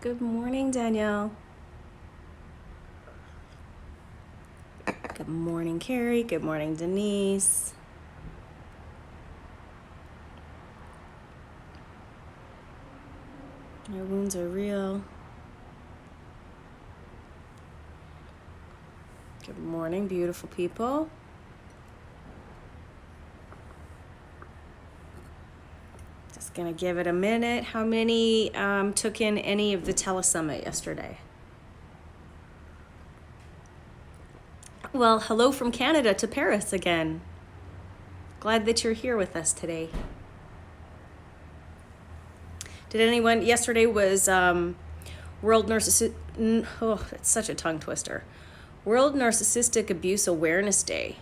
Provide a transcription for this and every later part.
Good morning, Danielle. Good morning, Carrie. Good morning, Denise. My wounds are real. Good morning, beautiful people. Just gonna give it a minute. How many took in any of the telesummit yesterday? Well, hello from Canada to Paris again. Glad that you're here with us today. Did anyone, yesterday was World Narcissistic, oh, it's such a tongue twister. World Narcissistic Abuse Awareness Day.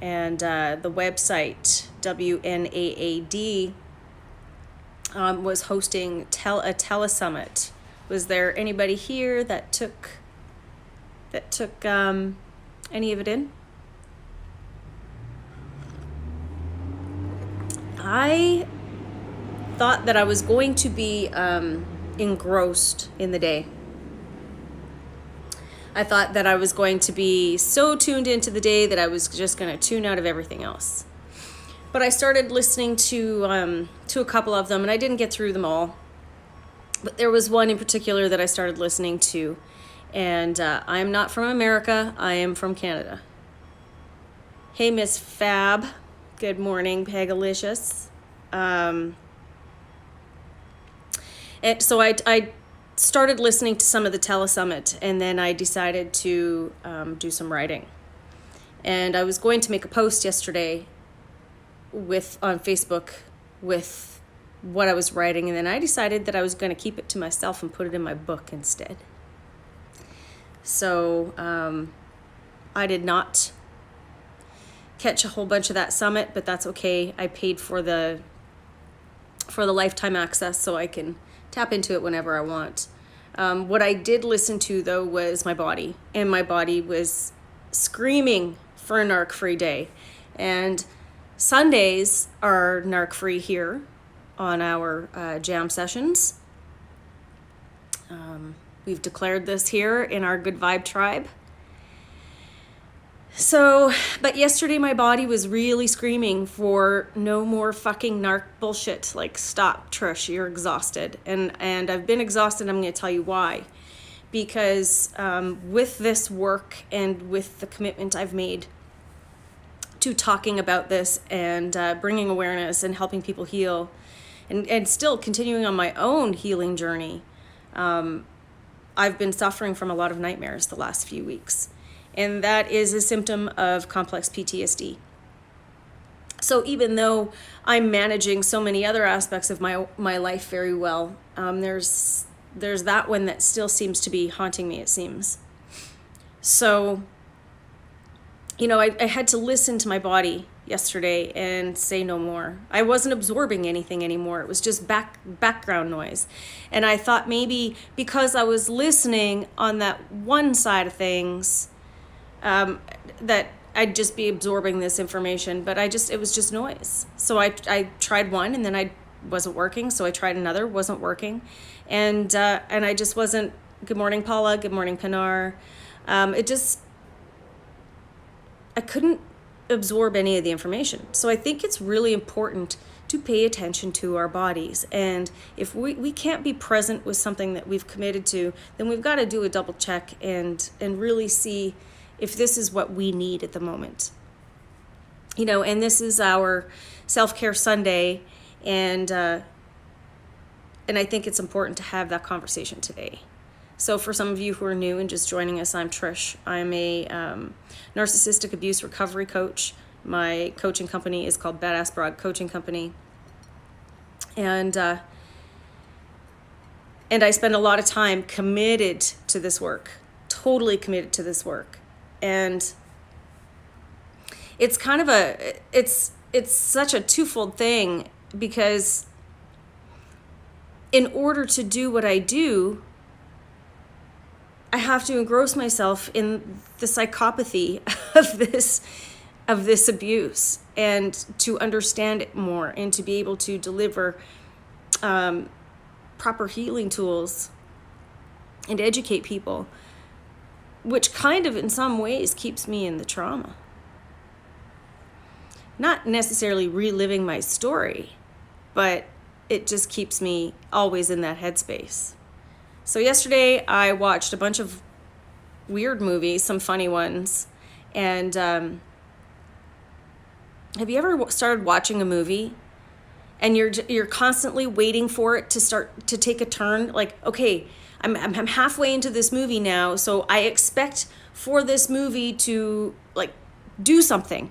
And the website, WNAAD, was hosting a telesummit. Was there anybody here that took any of it in? I thought that I was going to be engrossed in the day. I thought that I was going to be so tuned into the day that I was just going to tune out of everything else. But I started listening to a couple of them, and I didn't get through them all. But there was one in particular that I started listening to, and I'm not from America. I am from Canada. Hey, Miss Fab. Good morning, Pegalicious. And so I started listening to some of the telesummit, and then I decided to do some writing. And I was going to make a post yesterday on Facebook with what I was writing, and then I decided that I was going to keep it to myself and put it in my book instead. So I did not catch a whole bunch of that summit, but that's okay. I paid for the lifetime access, so I can tap into it whenever I want. What I did listen to, though, was my body, and my body was screaming for a narc-free day. And Sundays are narc-free here on our jam sessions. We've declared this here in our Good Vibe Tribe. So, but yesterday my body was really screaming for no more fucking narc bullshit. Like, stop, Trish, you're exhausted. And I've been exhausted, I'm going to tell you why. Because with this work and with the commitment I've made to talking about this and bringing awareness and helping people heal and still continuing on my own healing journey, I've been suffering from a lot of nightmares the last few weeks. And that is a symptom of complex PTSD. So even though I'm managing so many other aspects of my life very well, there's that one that still seems to be haunting me, it seems. So, I had to listen to my body yesterday and say no more. I wasn't absorbing anything anymore. It was just background noise. And I thought maybe because I was listening on that one side of things, that I'd just be absorbing this information, but it was just noise. So I tried one, and then I wasn't working. So I tried another, wasn't working. And I just wasn't, good morning, Paula. Good morning, Pinar. I couldn't absorb any of the information. So I think it's really important to pay attention to our bodies. And if we can't be present with something that we've committed to, then we've got to do a double check and really see if this is what we need at the moment. And this is our Self-Care Sunday, and I think it's important to have that conversation today. So for some of you who are new and just joining us, I'm Trish. I'm a narcissistic abuse recovery coach. My coaching company is called Badass Broad Coaching Company. And I spend a lot of time committed to this work, totally committed to this work. And it's kind of it's such a twofold thing, because in order to do what I do, I have to engross myself in the psychopathy of this abuse, and to understand it more, and to be able to deliver proper healing tools and educate people, which kind of in some ways keeps me in the trauma. Not necessarily reliving my story, but it just keeps me always in that headspace. So yesterday I watched a bunch of weird movies, some funny ones. And have you ever started watching a movie and you're constantly waiting for it to start to take a turn? Like, okay, I'm halfway into this movie now, so I expect for this movie to like do something.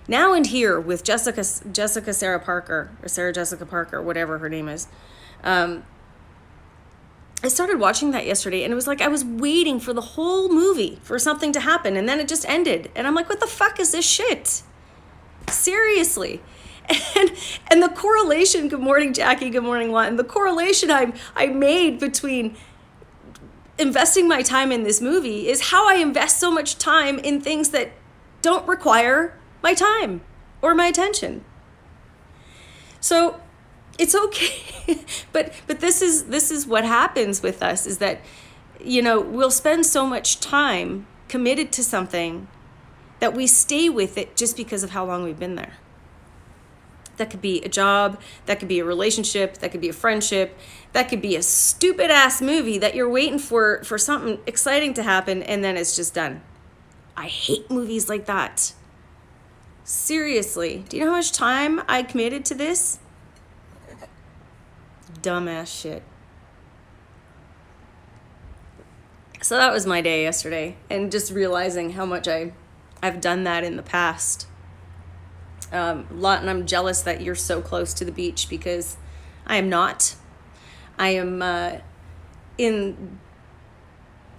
Now and Here with Sarah Parker, or Sarah Jessica Parker, whatever her name is. I started watching that yesterday, and it was like I was waiting for the whole movie for something to happen, and then it just ended. And I'm like, what the fuck is this shit? Seriously. And the correlation, good morning, Jackie, good morning, Lawton. The correlation I made between investing my time in this movie is how I invest so much time in things that don't require my time or my attention. So it's okay. but this is what happens with us, is that, you know, we'll spend so much time committed to something that we stay with it just because of how long we've been there. That could be a job, that could be a relationship, that could be a friendship, that could be a stupid ass movie that you're waiting for something exciting to happen, and then it's just done. I hate movies like that. Seriously, do you know how much time I committed to this? Dumbass shit. So that was my day yesterday, and just realizing how much I've done that in the past. And I'm jealous that you're so close to the beach, because I am not. I am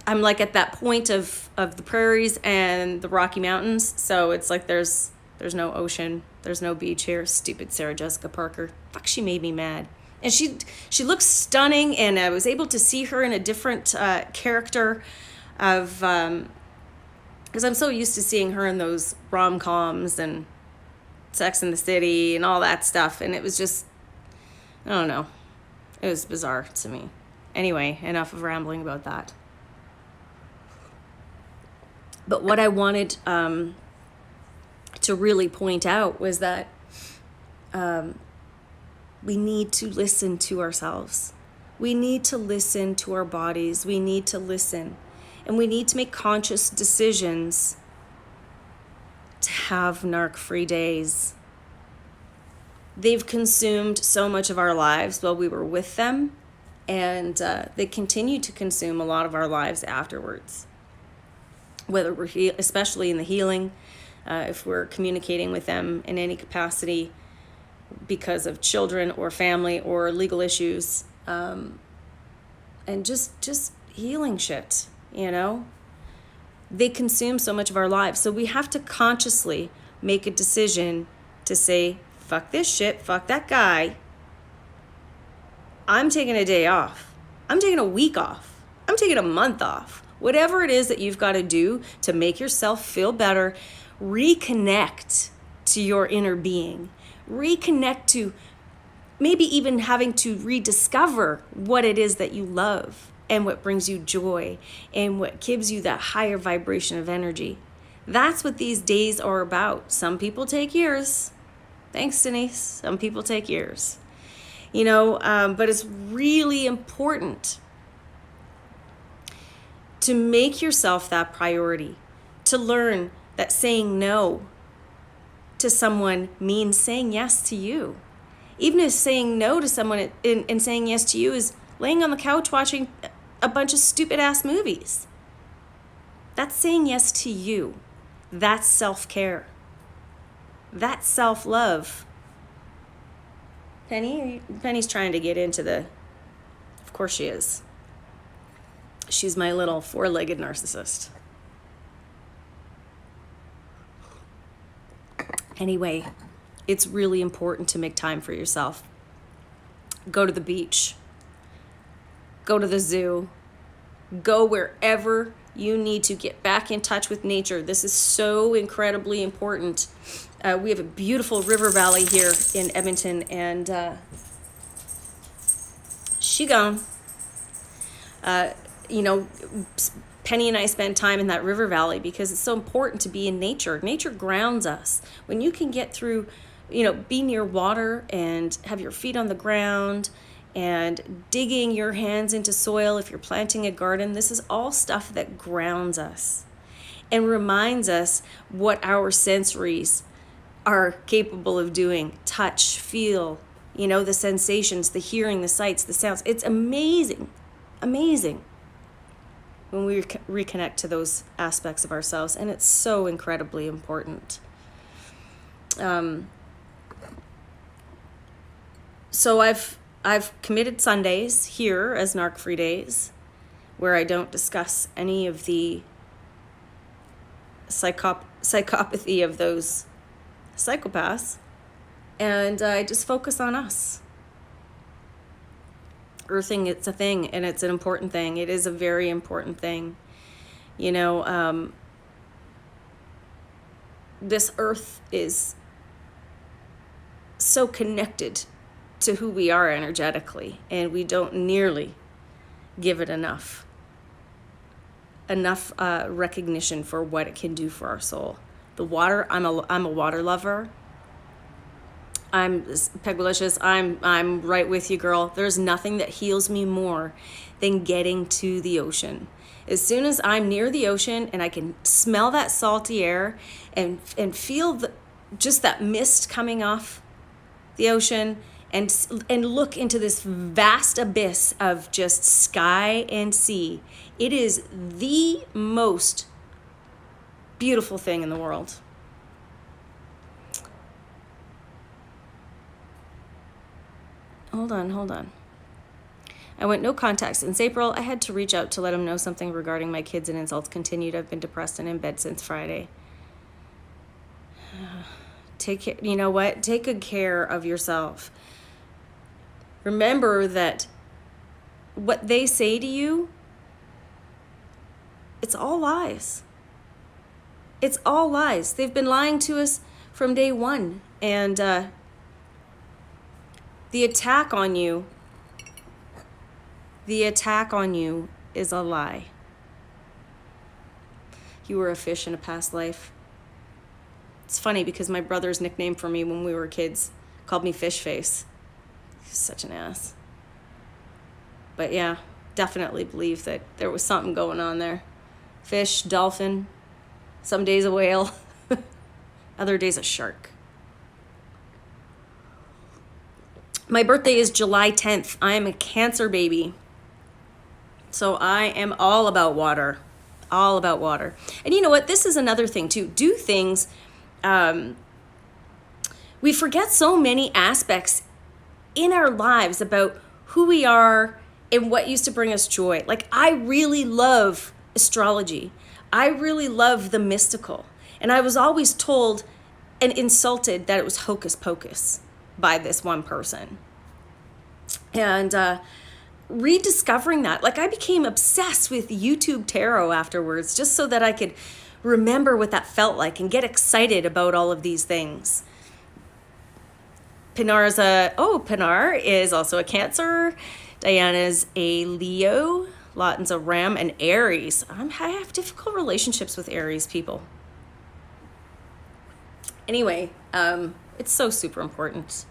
I'm like at that point of the prairies and the Rocky Mountains, so it's like there's no ocean, there's no beach here. Stupid Sarah Jessica Parker. Fuck, she made me mad. And she looks stunning, and I was able to see her in a different character of, because I'm so used to seeing her in those rom-coms and Sex and the City and all that stuff, and it was just, I don't know, it was bizarre to me. Anyway, enough of rambling about that. But what I wanted to really point out was that we need to listen to ourselves. We need to listen to our bodies. We need to listen. And we need to make conscious decisions to have narc-free days. They've consumed so much of our lives while we were with them, and they continue to consume a lot of our lives afterwards. Whether we're especially in the healing, if we're communicating with them in any capacity because of children or family or legal issues, and just healing shit, you know? They consume so much of our lives. So we have to consciously make a decision to say, fuck this shit, fuck that guy. I'm taking a day off. I'm taking a week off. I'm taking a month off. Whatever it is that you've got to do to make yourself feel better, reconnect to your inner being. Reconnect to maybe even having to rediscover what it is that you love and what brings you joy and what gives you that higher vibration of energy. That's what these days are about. Some people take years. Thanks, Denise. Some people take years. You know, but it's really important to make yourself that priority, to learn that saying no to someone means saying yes to you. Even if saying no to someone and saying yes to you is laying on the couch watching a bunch of stupid ass movies. That's saying yes to you. That's self-care. That's self-love. Penny's trying to get into the, of course she is. She's my little four-legged narcissist. Anyway, it's really important to make time for yourself. Go to the beach. Go to the zoo. Go wherever you need to get back in touch with nature. This is so incredibly important. We have a beautiful river valley here in Edmonton, and she gone. You know, Penny and I spend time in that river valley because it's so important to be in nature. Nature grounds us. When you can get through, you know, be near water and have your feet on the ground and digging your hands into soil if you're planting a garden, this is all stuff that grounds us and reminds us what our sensories are capable of doing. Touch, feel, you know, the sensations, the hearing, the sights, the sounds. It's amazing, amazing when we reconnect to those aspects of ourselves, and it's so incredibly important. So I've committed Sundays here as Narc Free Days, where I don't discuss any of the psychopathy of those psychopaths, and I just focus on us. Earthing, it's a thing, and it's an important thing. It is a very important thing. You know, this earth is so connected to who we are energetically, and we don't nearly give it enough recognition for what it can do for our soul. The water, I'm a water lover. I'm Pegalicious. I'm right with you, girl. There's nothing that heals me more than getting to the ocean. As soon as I'm near the ocean and I can smell that salty air and feel just that mist coming off the ocean and look into this vast abyss of just sky and sea, it is the most beautiful thing in the world. Hold on. I went no contact since April. I had to reach out to let him know something regarding my kids, and insults continued. I've been depressed and in bed since Friday. You know what? Take good care of yourself. Remember that what they say to you, it's all lies. It's all lies. They've been lying to us from day one, and the attack on you is a lie. You were a fish in a past life. It's funny because my brother's nickname for me when we were kids called me Fish Face. He's such an ass. But yeah, definitely believe that there was something going on there. Fish, dolphin, some days a whale, other days a shark. My birthday is July 10th. I am a Cancer baby. So I am all about water. All about water. And you know what? This is another thing too. Do things. We forget so many aspects in our lives about who we are and what used to bring us joy. Like, I really love astrology. I really love the mystical. And I was always told and insulted that it was hocus pocus by this one person. And rediscovering that, like, I became obsessed with YouTube tarot afterwards, just so that I could remember what that felt like and get excited about all of these things. Pinar is also a Cancer. Diana's a Leo. Lawton's a Ram, and Aries. I have difficult relationships with Aries people. Anyway, it's so super important.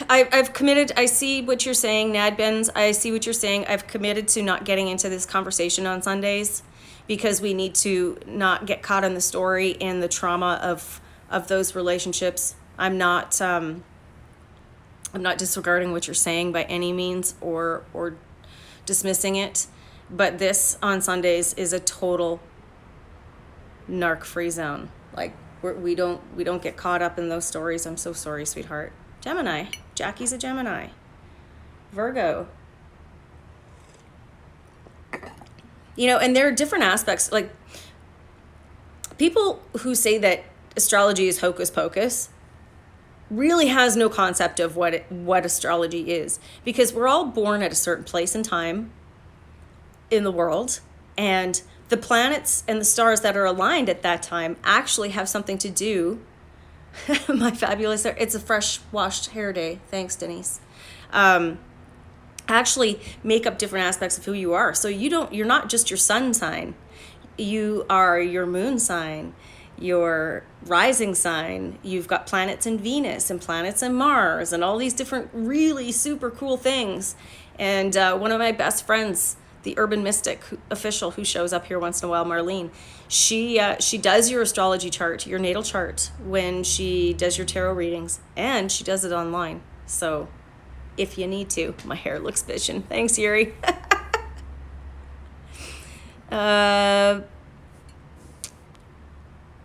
I've committed. I see what you're saying, Nadbens. I see what you're saying. I've committed to not getting into this conversation on Sundays because we need to not get caught in the story and the trauma of those relationships. I'm not disregarding what you're saying by any means or dismissing it, but this on Sundays is a total narc free zone. Like, we don't get caught up in those stories. I'm so sorry, sweetheart. Gemini. Jackie's a Gemini. Virgo. You know, and there are different aspects. Like, people who say that astrology is hocus pocus really has no concept of what astrology is, because we're all born at a certain place in time in the world, and the planets and the stars that are aligned at that time actually have something to do My fabulous hair. It's a fresh washed hair day. Thanks, Denise. Actually make up different aspects of who you are. So you're not just your sun sign. You are your moon sign, your rising sign. You've got planets in Venus and planets in Mars and all these different really super cool things. And one of my best friends, the urban mystic official who shows up here once in a while, Marlene, she does your astrology chart, your natal chart, when she does your tarot readings, and she does it online. So if you need to. My hair looks vision. Thanks, Yuri.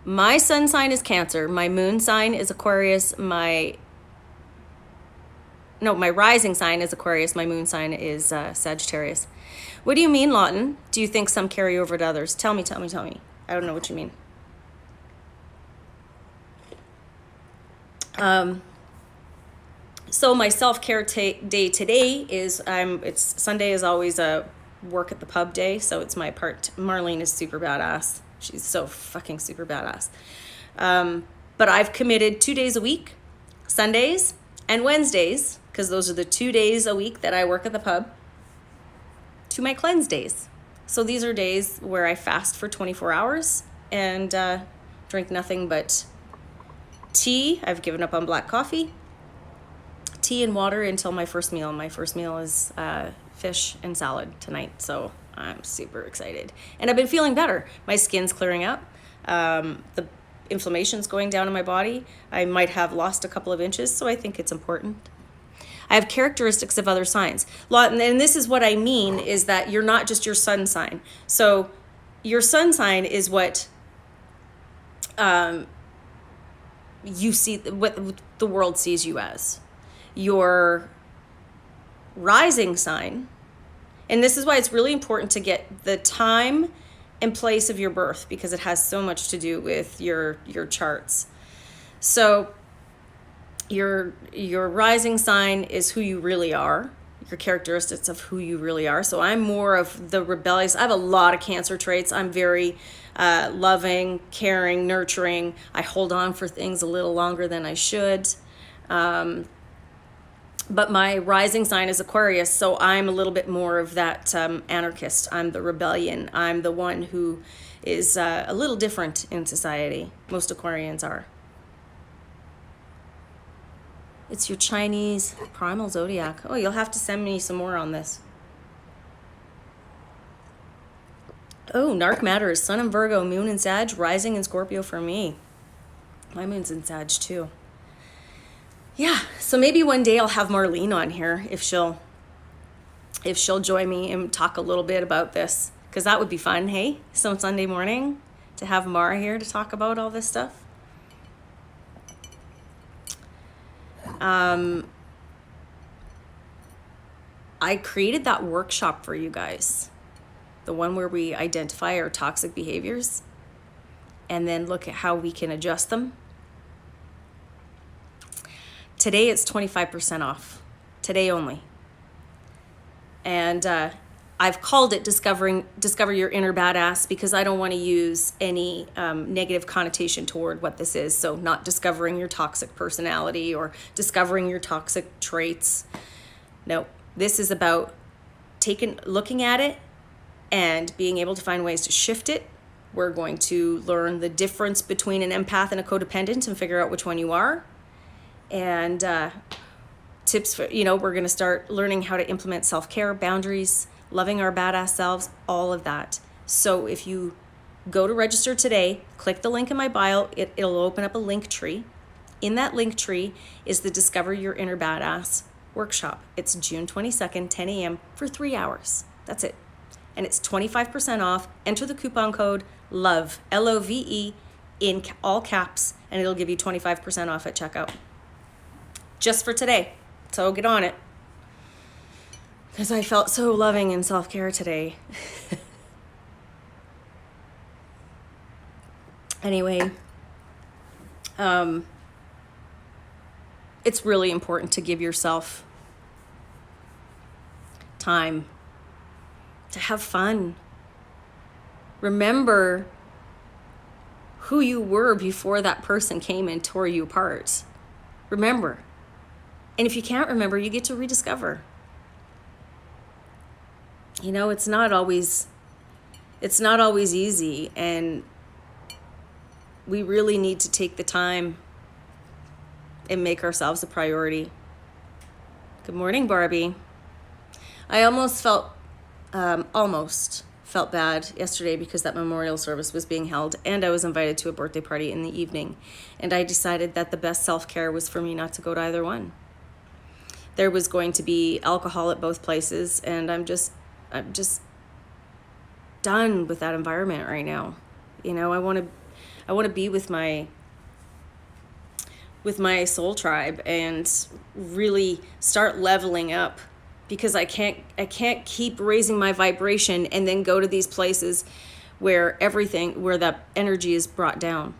My sun sign is Cancer. My moon sign is Aquarius. My rising sign is Aquarius. My moon sign is Sagittarius. What do you mean, Lawton? Do you think some carry over to others? Tell me. I don't know what you mean. So my self-care day today is it's Sunday is always a work at the pub day, so it's my part. Marlene is super badass. She's so fucking super badass. But I've committed 2 days a week, Sundays and Wednesdays, because those are the 2 days a week that I work at the pub, to my cleanse days. So these are days where I fast for 24 hours and drink nothing but tea. I've given up on black coffee. Tea and water until my first meal. My first meal is fish and salad tonight, so I'm super excited. And I've been feeling better. My skin's clearing up. The inflammation's going down in my body. I might have lost a couple of inches, so I think it's important. I have characteristics of other signs. And this is what I mean, is that you're not just your sun sign. So your sun sign is what you see, what the world sees you as. Your rising sign, and this is why it's really important to get the time and place of your birth, because it has so much to do with your charts. So your rising sign is who you really are, your characteristics of who you really are. So I'm more of the rebellious. I have a lot of Cancer traits. I'm very loving, caring, nurturing. I hold on for things a little longer than I should. But my rising sign is Aquarius, so I'm a little bit more of that anarchist. I'm the rebellion. I'm the one who is a little different in society. Most Aquarians are. It's your Chinese primal zodiac. Oh, you'll have to send me some more on this. Oh, Narc matters. Sun in Virgo, moon in Sag, rising in Scorpio for me. My moon's in Sag too. Yeah, so maybe one day I'll have Marlene on here if she'll join me and talk a little bit about this, because that would be fun, hey? Some Sunday morning to have Mara here to talk about all this stuff. I created that workshop for you guys, the one where we identify our toxic behaviors and then look at how we can adjust them. Today it's 25% off. Today only. And I've called it Discover Your Inner Badass, because I don't want to use any negative connotation toward what this is. So not discovering your toxic personality or discovering your toxic traits. No, this is about looking at it and being able to find ways to shift it. We're going to learn the difference between an empath and a codependent and figure out which one you are. And tips for, we're going to start learning how to implement self-care, boundaries, loving our badass selves, all of that. So if you go to register today, click the link in my bio, it'll open up a link tree. In that link tree is the Discover Your Inner Badass workshop. It's June 22nd, 10 a.m. for 3 hours. That's it. And it's 25% off. Enter the coupon code LOVE, L-O-V-E, in all caps, and it'll give you 25% off at checkout. Just for today. So get on it. Because I felt so loving in self-care today. Anyway, it's really important to give yourself time to have fun. Remember who you were before that person came and tore you apart. Remember. And if you can't remember, you get to rediscover. You know, it's not always easy, and we really need to take the time and make ourselves a priority. Good morning, Barbie. I almost felt bad yesterday because that memorial service was being held and I was invited to a birthday party in the evening. And I decided that the best self-care was for me not to go to either one. There was going to be alcohol at both places, and I'm just done with that environment right now. You know, I want to be with my soul tribe and really start leveling up, because I can't keep raising my vibration and then go to these places where that energy is brought down.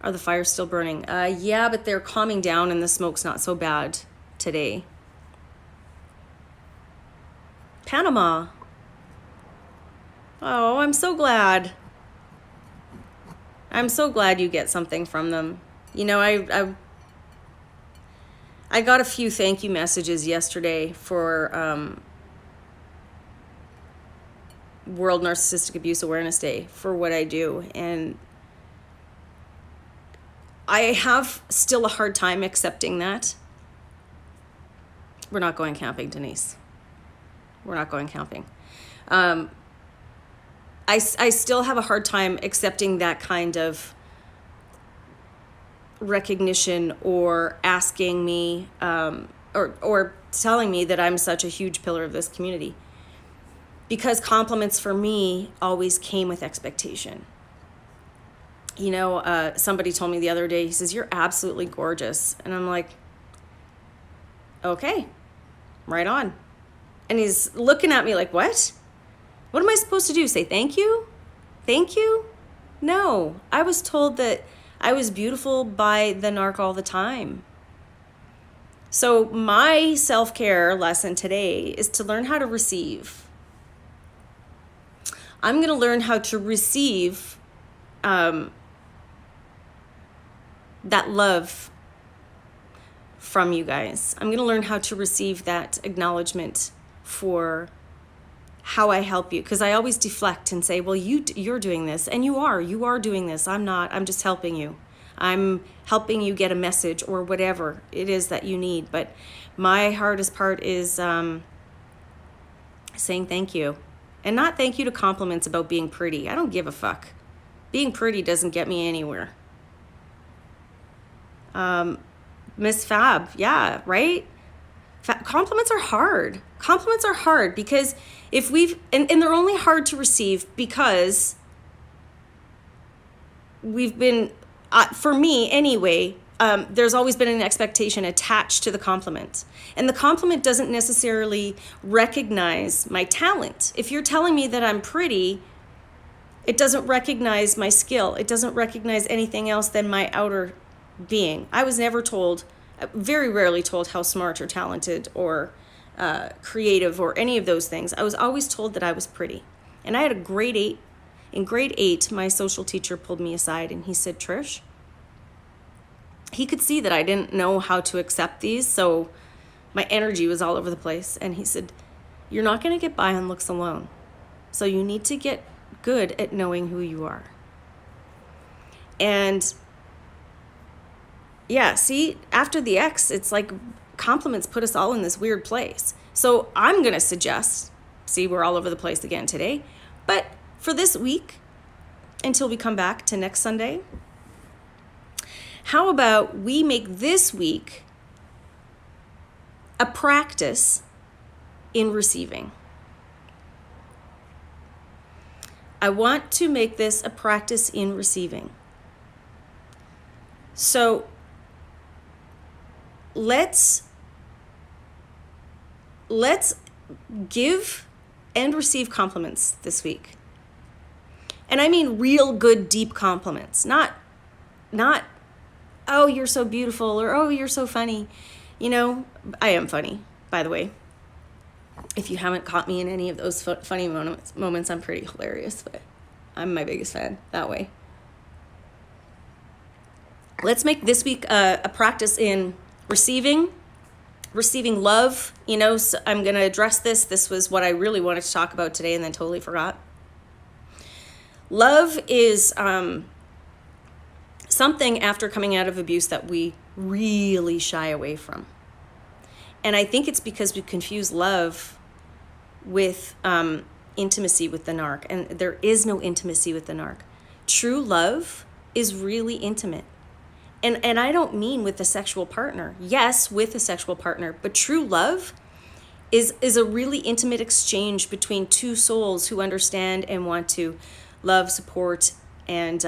Are the fires still burning? Yeah, but they're calming down and the smoke's not so bad today. Panama. Oh, I'm so glad. I'm so glad you get something from them. You know, I got a few thank you messages yesterday for World Narcissistic Abuse Awareness Day for what I do. And I have still a hard time accepting that. We're not going camping, Denise. We're not going camping. I still have a hard time accepting that kind of recognition, or asking me or telling me that I'm such a huge pillar of this community, because compliments for me always came with expectation. You know, somebody told me the other day, he says, "You're absolutely gorgeous." And I'm like, okay, right on. And he's looking at me like, what? What am I supposed to do? Say thank you? Thank you? No, I was told that I was beautiful by the Narc all the time. So my self-care lesson today is to learn how to receive. I'm going to learn how to receive that love from you guys. I'm going to learn how to receive that acknowledgement for how I help you, because I always deflect and say, well, you're doing this, and you are doing this. I'm not. I'm just helping you. I'm helping you get a message or whatever it is that you need. But my hardest part is saying thank you, and not thank you to compliments about being pretty. I don't give a fuck. Being pretty doesn't get me anywhere. Miss Fab, yeah, right? Compliments are hard. Compliments are hard because if and they're only hard to receive because we've been, for me anyway, there's always been an expectation attached to the compliment. And the compliment doesn't necessarily recognize my talent. If you're telling me that I'm pretty, it doesn't recognize my skill. It doesn't recognize anything else than my outer being. I was never told, very rarely told, how smart or talented or creative or any of those things. I was always told that I was pretty. And I had a grade 8. In grade 8, my social teacher pulled me aside and he said, Trish, he could see that I didn't know how to accept these, so my energy was all over the place. And he said, you're not going to get by on looks alone. So you need to get good at knowing who you are. And yeah, see, after the X, it's like compliments put us all in this weird place. So I'm going to suggest, see, we're all over the place again today, but for this week, until we come back to next Sunday, how about we make this week a practice in receiving? I want to make this a practice in receiving. So let's give and receive compliments this week. And I mean real good, deep compliments, not, oh, you're so beautiful, or oh, you're so funny. You know, I am funny, by the way. If you haven't caught me in any of those funny moments, I'm pretty hilarious. But I'm my biggest fan that way. Let's make this week a practice in receiving love. So I'm going to address this. This was what I really wanted to talk about today and then totally forgot. Love is something after coming out of abuse that we really shy away from. And I think it's because we confuse love with intimacy with the narc. And there is no intimacy with the narc. True love is really intimate. And I don't mean with a sexual partner. Yes, with a sexual partner. But true love is a really intimate exchange between two souls who understand and want to love, support, and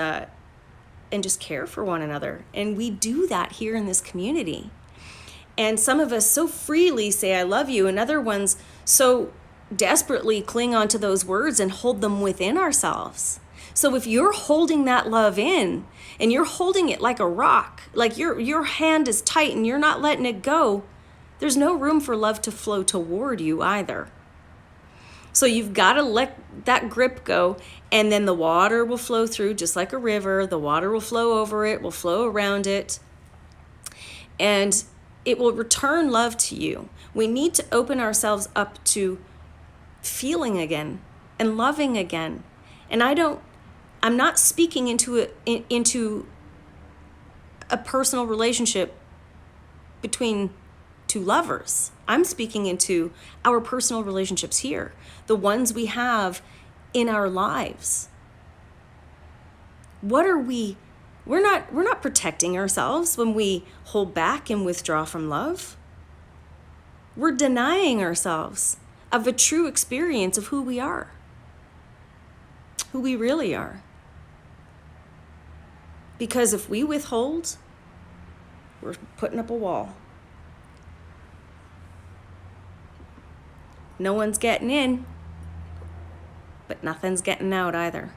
just care for one another. And we do that here in this community. And some of us so freely say, I love you, and other ones so desperately cling onto those words and hold them within ourselves. So if you're holding that love in and you're holding it like a rock, like your hand is tight and you're not letting it go, there's no room for love to flow toward you either. So you've got to let that grip go, and then the water will flow through just like a river. The water will flow over it, will flow around it, and it will return love to you. We need to open ourselves up to feeling again and loving again. And I'm not speaking into a personal relationship between two lovers. I'm speaking into our personal relationships here, the ones we have in our lives. We're not protecting ourselves when we hold back and withdraw from love. We're denying ourselves of a true experience of who we are, who we really are. Because if we withhold, we're putting up a wall. No one's getting in, but nothing's getting out either.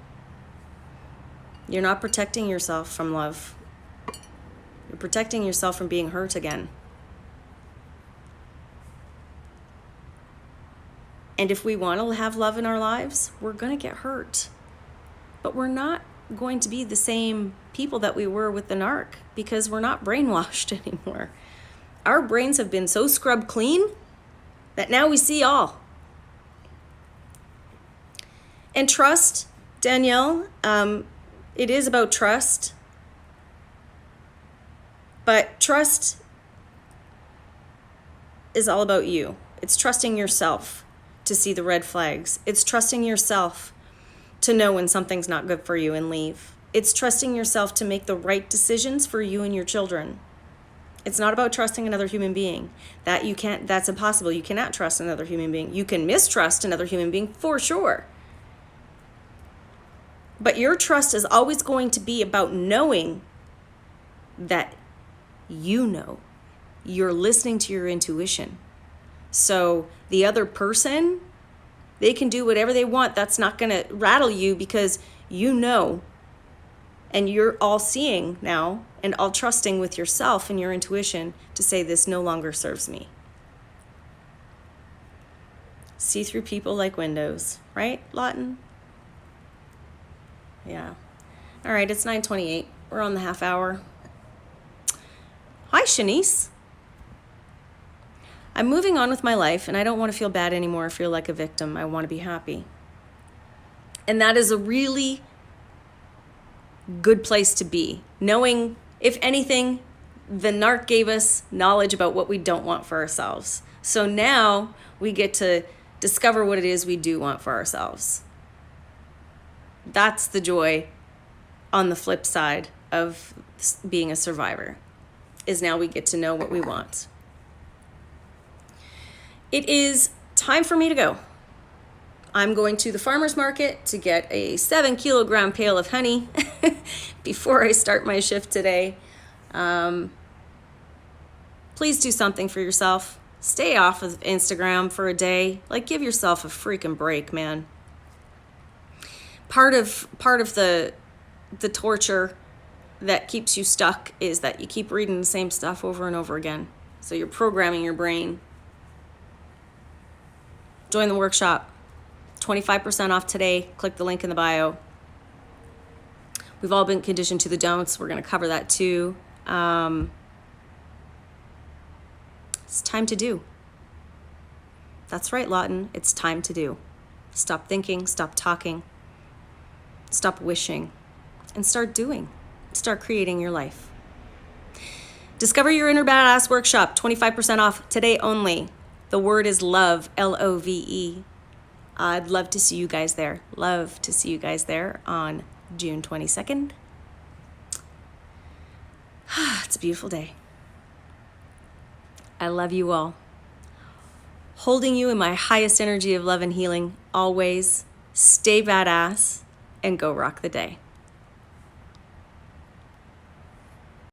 You're not protecting yourself from love. You're protecting yourself from being hurt again. And if we want to have love in our lives, we're going to get hurt. But we're not going to be the same people that we were with the narc, because we're not brainwashed anymore. Our brains have been so scrubbed clean that now we see all. And trust, Danielle, it is about trust. But trust is all about you. It's trusting yourself to see the red flags. It's trusting yourself to know when something's not good for you and leave. It's trusting yourself to make the right decisions for you and your children. It's not about trusting another human being. That's impossible. You cannot trust another human being. You can mistrust another human being for sure. But your trust is always going to be about knowing that you know. You're listening to your intuition. So the other person, they can do whatever they want. That's not going to rattle you, because you know, and you're all seeing now and all trusting with yourself and your intuition to say, this no longer serves me. See through people like windows, right, Lawton? Yeah. All right, it's 9:28. We're on the half hour. Hi, Shanice. I'm moving on with my life, and I don't want to feel bad anymore or feel like a victim. I want to be happy. And that is a really good place to be. Knowing, if anything, the narc gave us knowledge about what we don't want for ourselves. So now we get to discover what it is we do want for ourselves. That's the joy on the flip side of being a survivor, is now we get to know what we want. It is time for me to go. I'm going to the farmer's market to get a 7-kilogram pail of honey before I start my shift today. Please do something for yourself. Stay off of Instagram for a day. Like, give yourself a freaking break, man. Part of the torture that keeps you stuck is that you keep reading the same stuff over and over again. So you're programming your brain. Join the workshop. 25% off today. Click the link in the bio. We've all been conditioned to the don'ts. We're going to cover that too. It's time to do. That's right, Lawton. It's time to do. Stop thinking, stop talking, stop wishing, and start doing. Start creating your life. Discover Your Inner Badass Workshop, 25% off today only. The word is love, Love. I'd love to see you guys there. Love to see you guys there on June 22nd. It's a beautiful day. I love you all. Holding you in my highest energy of love and healing, always. Stay badass and go rock the day.